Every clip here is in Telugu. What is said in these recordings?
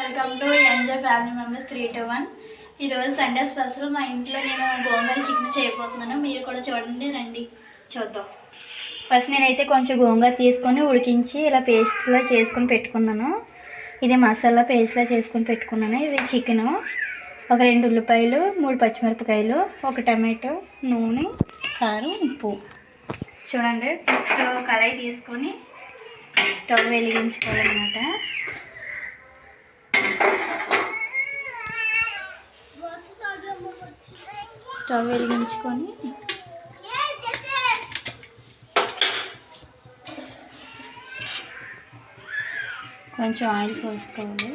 Welcome to enjoy family members 3-1. ఈరోజు సండే స్పెషల్ మా ఇంట్లో నేను గోంగూర చికెన్ చేయబోతున్నాను. మీరు కూడా చూడండి, రండి చూద్దాం. ఫస్ట్ నేనైతే కొంచెం గోంగూర తీసుకొని ఉడికించి ఇలా పేస్ట్లా చేసుకొని పెట్టుకున్నాను. ఇది మసాలా పేస్ట్లా చేసుకొని పెట్టుకున్నాను. ఇది చికెను, ఒక 2 ఉల్లిపాయలు, 3 పచ్చిమిరపకాయలు, ఒక టమాటో, నూనె, కారం, ఉప్పు. చూడండి, ఫస్ట్ కడాయి తీసుకొని స్టవ్ వెలిగించుకోవాలన్నమాట. స్టవ్ వెలిగించుకొని కొంచెం ఆయిల్ పోసుకోవాలి.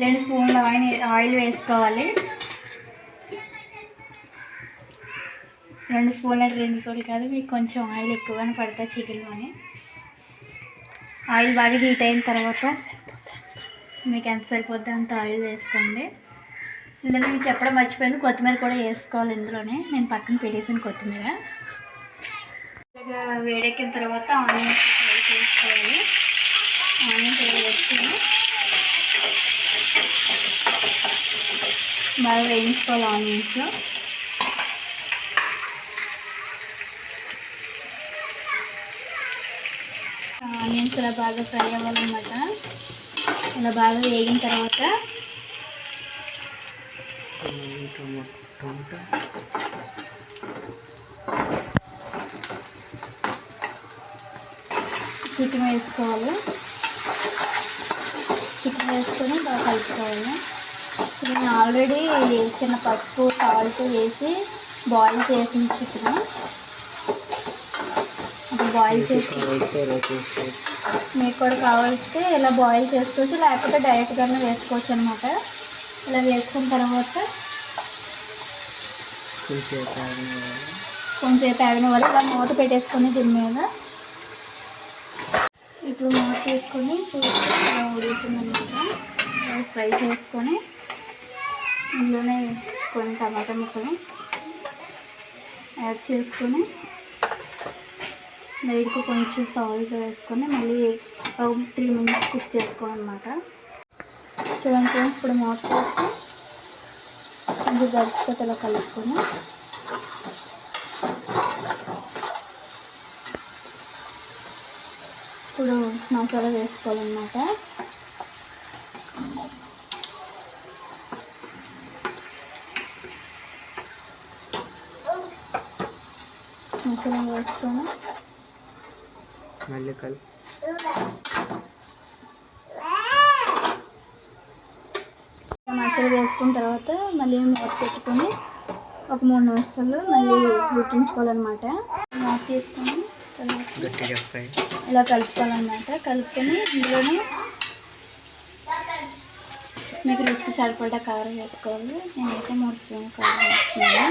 రెండు స్పూన్ల ఆయిల్ వేసుకోవాలి. 2 స్పూన్లు కాదు, మీకు కొంచెం ఆయిల్ ఎక్కువగానే పడుతుంది చికెన్లోని. ఆయిల్ బాగా హీట్ అయిన తర్వాత మీకు ఎంత సరిపోద్ది అంత ఆయిల్ వేసుకోండి. ఇందులో నేను చెప్పడం మర్చిపోయాను, కొత్తిమీర కూడా వేసుకోవాలి ఇందులోనే. నేను పక్కన పెట్టేసాను కొత్తిమీర. ఇలాగా వేడెక్కిన తర్వాత ఆనియన్స్ ఫ్రై చేసుకోవాలి. ఆనియన్స్ ఇలా వేసుకొని బాగా వేయించుకోవాలి. ఆనియన్స్లో ఆనియన్స్ ఇలా బాగా ఫ్రై అవ్వాలన్నమాట. ఇలా బాగా వేగిన తర్వాత చికెన్ వేసుకోవాలి. చికెన్ వేసుకొని బాగా కలుపుకోవాలి. నేను ఆల్రెడీ చిన్న పసుపు, సాల్ట్ వేసి బాయిల్ చేసిన చికెన్ బాయిల్ చేసి మీకు కూడా కావాలిస్తే ఇలా బాయిల్ చేసుకోవచ్చు, లేకపోతే డైరెక్ట్గానే వేసుకోవచ్చు అనమాట. ఇలా వేసుకున్న తర్వాత కొంచెం ఆగిన వల్ల ఇలా మూత పెట్టేసుకొని దీని మీద. ఇప్పుడు మూత తీసుకొని ఇలా ఉడుకుతుందన్నమాట. ఫ్రై చేసుకొని ఇందులోనే కొన్ని టమాటా ముక్కలు యాడ్ చేసుకొని లైట్గా కొంచెం సాల్ట్ వేసుకొని మళ్ళీ 3 మినిట్స్ కుక్ చేసుకోవాలన్నమాట. చూడండి ఫ్రెండ్స్, ఇప్పుడు మూత వేసి కొంచెం గరిటెతో ఇలా కలుపుకొని ఇప్పుడు మసాలా వేసుకోవాలన్నమాట. మసాలా వేసుకొని మళ్ళీ మసాలా వేసుకున్న తర్వాత మళ్ళీ మూత పెట్టుకొని ఒక 3 నిమిషాలు మళ్ళీ ఉడికించుకోవాలన్నమాట. మూత తీసుకొని ఇలా కలుపుకోవాలన్నమాట. కలుపుకొని ఇందులోనే మీకు రుచికి సరిపడా కారం వేసుకోవాలి. నేనైతే 3 స్పూన్లు కారం వేస్తున్నాను.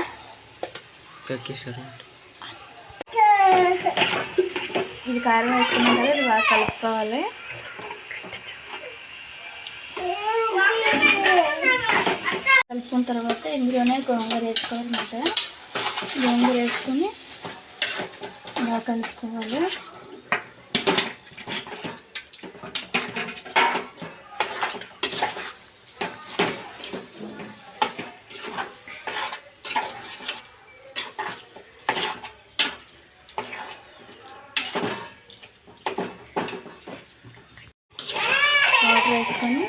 ఇది కారం వేసుకున్నాం కదా, ఇది బాగా కలుపుకోవాలి. కలుపుకున్న తర్వాత ఇందులోనే గోంగూర వేసుకోవాలన్నమాట. గోంగూర వేసుకొని బాగా కలుపుకోవాలి. వేసుకొని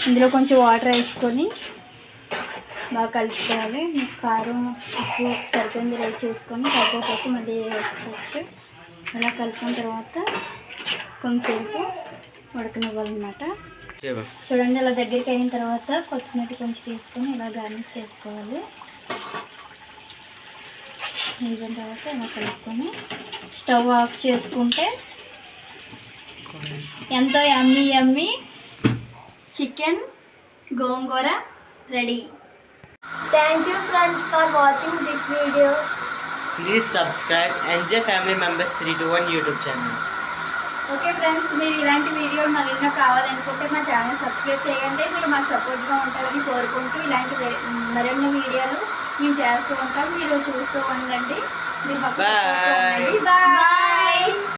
ఇందులో కొంచెం వాటర్ వేసుకొని బాగా కలుపుకోవాలి. మీకు కారం, ఉప్పు సరిపోయింది రైస్ చేసుకొని సరిపోతే మళ్ళీ వేసుకోవచ్చు. ఇలా కలుపుకున్న తర్వాత కొంచెంసేపు ఉడకనివ్వాలన్నమాట. చూడండి, ఇలా దగ్గరికి అయిన తర్వాత కొత్తిమీర కొంచెం తీసుకొని ఇలా గార్నిష్ చేసుకోవాలి. అయిన తర్వాత ఇలా కలుపుకొని స్టవ్ ఆఫ్ చేసుకుంటే ఎంతో యమ్మీ chicken gongura ready. Thank you friends for watching this video. Please subscribe NJ Family Members 3-1 YouTube channel. Okay friends, మీరు ఇలాంటి వీడియోలు మరెన్నో కావాలనుకుంటే మా ఛానల్ సబ్స్క్రైబ్ చేయండి. మీరు మాకు సపోర్ట్గా ఉంటారని కోరుకుంటూ ఇలాంటి మరెన్నో వీడియోలు నేను చేస్తూ ఉంటాను, మీరు చూస్తూ ఉండండి. మీరు మాకు support గా Bye. ఉండండి.